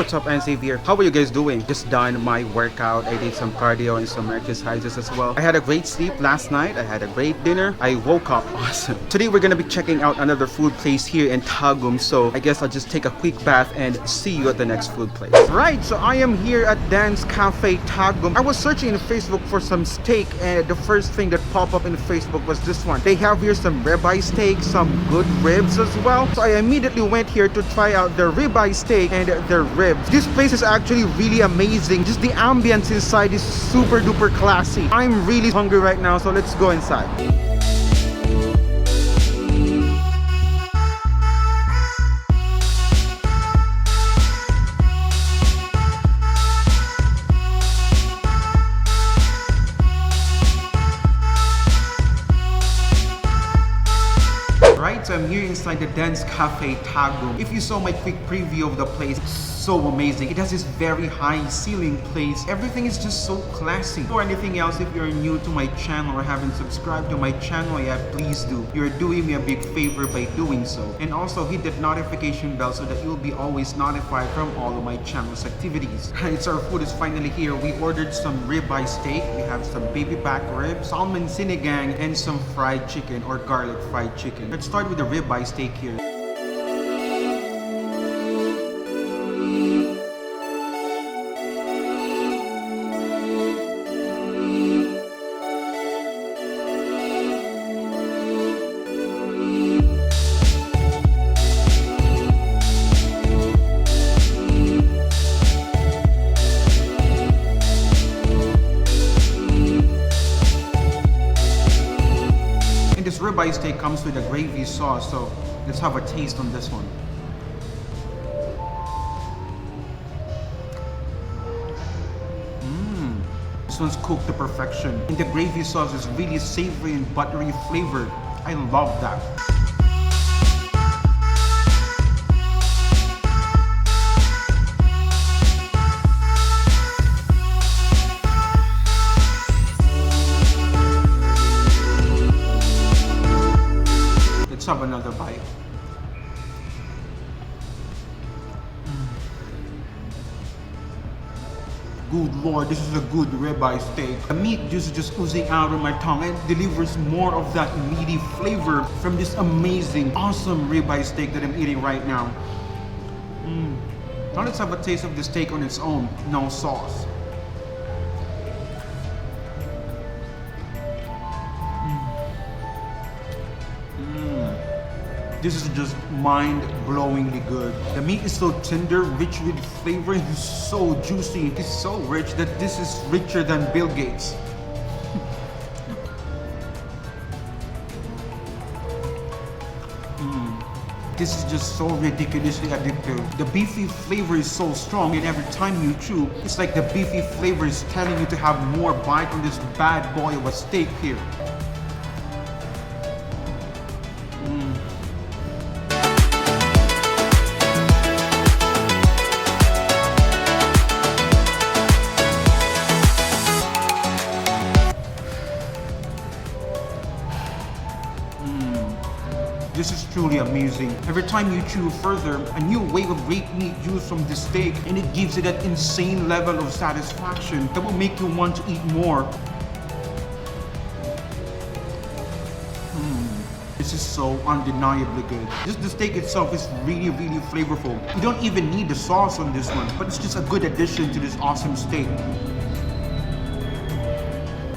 What's up, AndzDave here. How are you guys doing? Just done my workout. I did some cardio and some exercises as well. I had a great sleep last night. I had a great dinner. I woke up awesome. Today we're gonna be checking out another food place here in Tagum. So I guess I'll just take a quick bath and see you at the next food place. Right, so I am here at Dance Cafe Tagum. I was searching in Facebook for some steak and the first thing that popped up in Facebook was this one. They have here some ribeye steak, some good ribs as well. So I immediately went here to try out the ribeye steak and their ribs. This place is actually really amazing. Just the ambience inside is super duper classy. I'm really hungry right now, so let's go inside. Right, so I'm here inside the Dance Cafe Tagum. If you saw my quick preview of the place, so amazing. It has this very high ceiling place. Everything is just so classy. Or anything else, if you're new to my channel or haven't subscribed to my channel yet, please do. You're doing me a big favor by doing so. And also hit that notification bell so that you'll be always notified from all of my channel's activities. Right, so our food is finally here. We ordered some ribeye steak. We have some baby back ribs, salmon sinigang, and some fried chicken or garlic fried chicken. Let's start with the ribeye steak here. This ribeye steak comes with a gravy sauce, so let's have a taste on this one. This one's cooked to perfection. And the gravy sauce is really savory and buttery flavored. I love that. Let's have another bite. Good Lord, this is a good ribeye steak. The meat just oozing out of my tongue. It delivers more of that meaty flavor from this amazing, awesome ribeye steak that I'm eating right now. Now let's have a taste of the steak on its own, no sauce. This is just mind-blowingly good. The meat is so tender, rich with flavor, and it's so juicy. It's so rich that this is richer than Bill Gates. This is just so ridiculously addictive. The beefy flavor is so strong, and every time you chew, it's like the beefy flavor is telling you to have more bite on this bad boy of a steak here. This is truly amazing. Every time you chew further, a new wave of great meat juice from the steak, and it gives you that insane level of satisfaction that will make you want to eat more. This is so undeniably good. Just the steak itself is really flavorful. You don't even need the sauce on this one, but it's just a good addition to this awesome steak.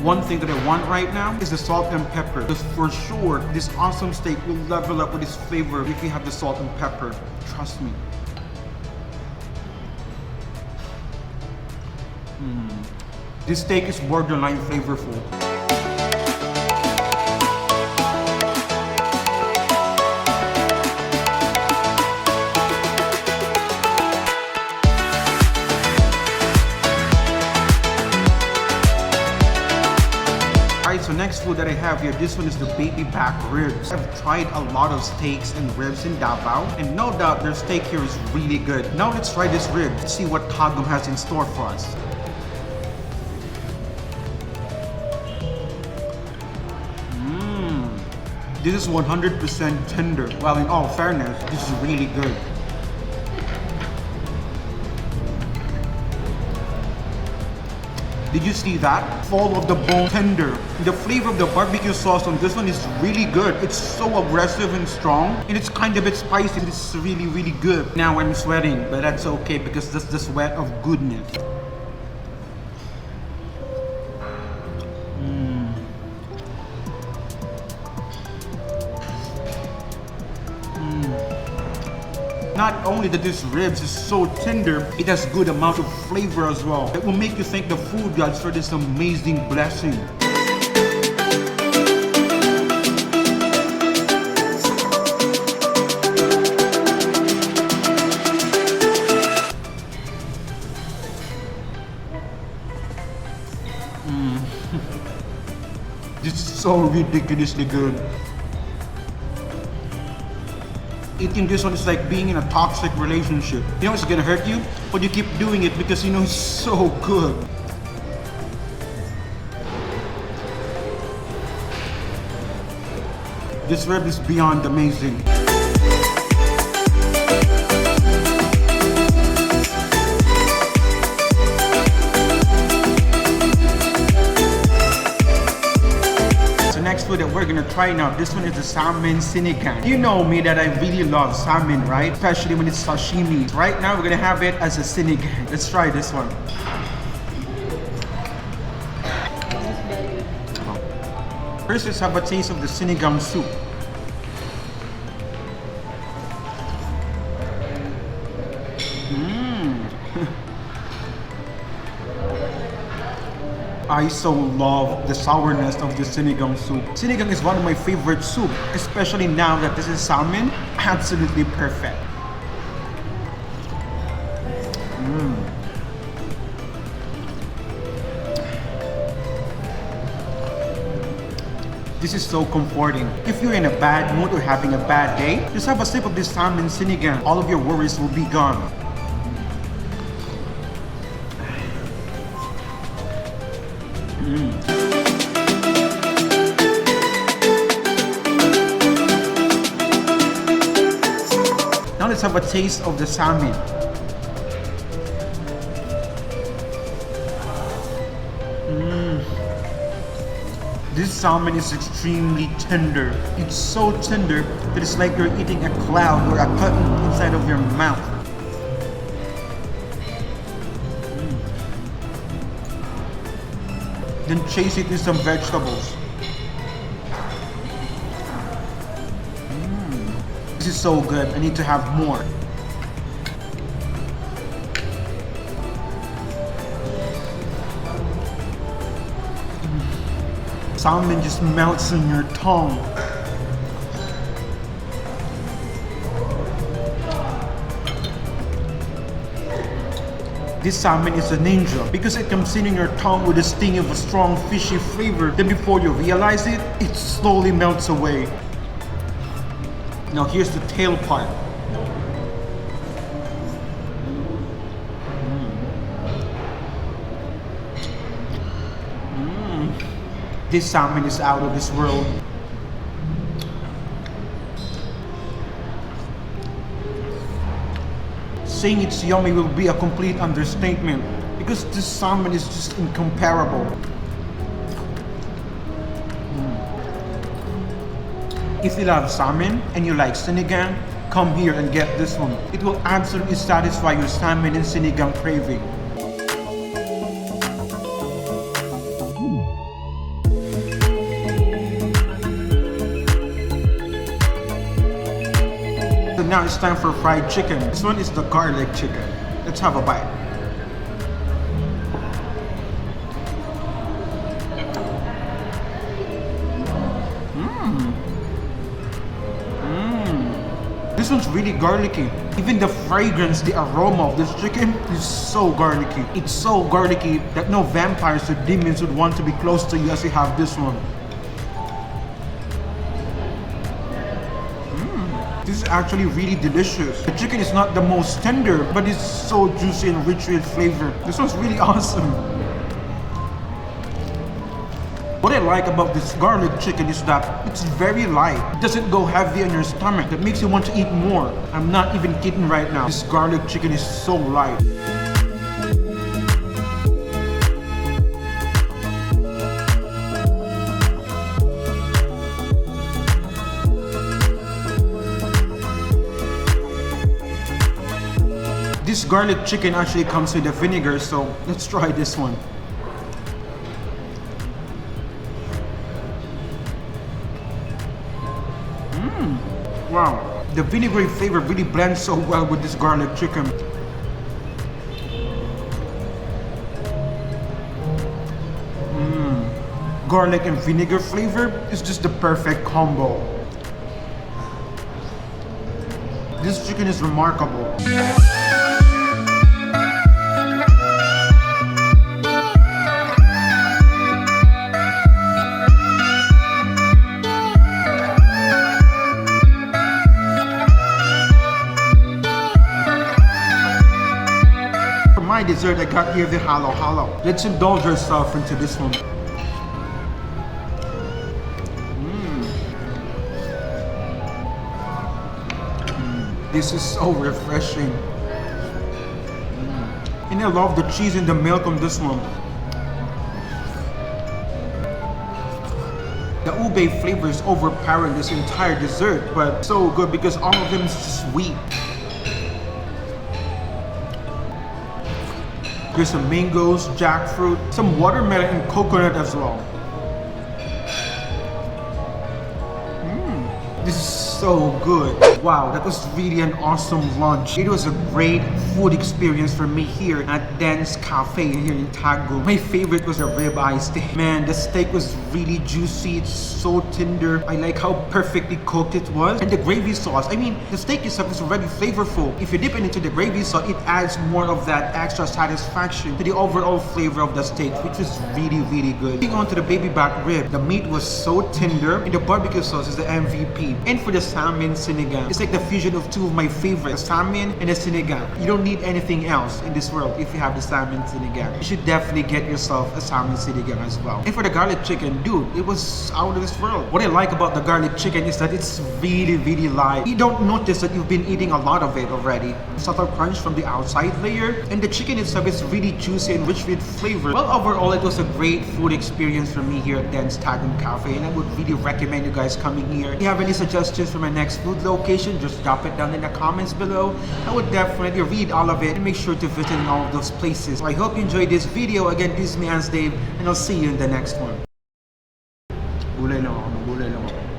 One thing that I want right now is the salt and pepper, because for sure this awesome steak will level up with its flavor if you have the salt and pepper. Trust me. This steak is borderline flavorful. So next food that I have here, this one is the baby back ribs. I've tried a lot of steaks and ribs in Davao, and no doubt their steak here is really good. Now let's try this rib to see what Tagum has in store for us. This is 100% tender. Well, in all fairness, this is really good. Did you see that? Fall of the bone tender. The flavor of the barbecue sauce on this one is really good. It's so aggressive and strong, and it's kind of a bit spicy. It's really, really good. Now I'm sweating, but that's okay because that's the sweat of goodness. Not only that this ribs is so tender, it has good amount of flavor as well. It will make you thank the food gods for this amazing blessing. This is so ridiculously good. Eating this one is like being in a toxic relationship. You know it's gonna hurt you, but you keep doing it because you know it's so good. This rib is beyond amazing. Next food that we're gonna try now, this one is the Salmon Sinigang. You know me that I really love salmon, right? Especially when it's sashimi. Right now we're gonna have it as a sinigang. Let's try this one. First, let's have a taste of the sinigang soup. I so love the sourness of the sinigang soup. Sinigang is one of my favorite soup, especially now that this is salmon. Absolutely perfect. This is so comforting. If you're in a bad mood or having a bad day, just have a sip of this salmon sinigang. All of your worries will be gone. Now let's have a taste of the salmon. This salmon is extremely tender. It's so tender that it's like you're eating a cloud or a cotton inside of your mouth. Then chase it with some vegetables. This is so good. I need to have more. Salmon just melts in your tongue. This salmon is a ninja because it comes in your tongue with a sting of a strong fishy flavor. Then before you realize it, it slowly melts away. Now here's the tail part. This salmon is out of this world. Saying it's yummy will be a complete understatement because this salmon is just incomparable. If you love salmon and you like sinigang, come here and get this one. It will absolutely satisfy your salmon and sinigang craving. So now it's time for fried chicken. This one is the garlic chicken. Let's have a bite. This one's really garlicky. Even the fragrance, the aroma of this chicken is so garlicky. It's so garlicky that no vampires or demons would want to be close to you as you have this one. This is actually really delicious. The chicken is not the most tender, but it's so juicy and rich with flavor. This one's really awesome. What I like about this garlic chicken is that it's very light. It doesn't go heavy on your stomach. That makes you want to eat more. I'm not even kidding right now. This garlic chicken is so light. This garlic chicken actually comes with the vinegar, so let's try this one. Wow, the vinegary flavor really blends so well with this garlic chicken. Garlic and vinegar flavor is just the perfect combo. This chicken is remarkable. For my dessert, I got here the halo. Let's indulge ourselves into this one. This is so refreshing. And I love the cheese and the milk on this one. The ube flavor is overpowering this entire dessert, but so good because all of them is sweet. There's some mangoes, jackfruit, some watermelon and coconut as well. This is so good. Wow, that was really an awesome lunch. It was a great food experience for me here at Andz Cafe here in Tagum. My favorite was a ribeye steak. Man, the steak was really juicy. It's so tender. I like how perfectly cooked it was. And the gravy sauce, I mean, the steak itself is already flavorful. If you dip it into the gravy sauce, it adds more of that extra satisfaction to the overall flavor of the steak, which was really, really good. Moving on to the baby back rib, the meat was so tender and the barbecue sauce is the MVP. And for the salmon sinigang, it's like the fusion of two of my favorites, the salmon and the sinigang. You don't need anything else in this world if you have the salmon sinigang. You should definitely get yourself a salmon sinigang as well. And for the garlic chicken, dude, it was out of this world. What I like about the garlic chicken is that it's really, really light. You don't notice that you've been eating a lot of it already. Subtle crunch from the outside layer, and the chicken itself is really juicy and rich with flavor. Well, overall, it was a great food experience for me here at Andz Tagum Cafe, and I would really recommend you guys coming here. If you have any suggestions for my next food location, just drop it down in the comments below. I would definitely read all of it and make sure to visit in all of those places. So I hope you enjoyed this video. Again, this is me, AndzDave, and I'll see you in the next one. Gulay lang ako.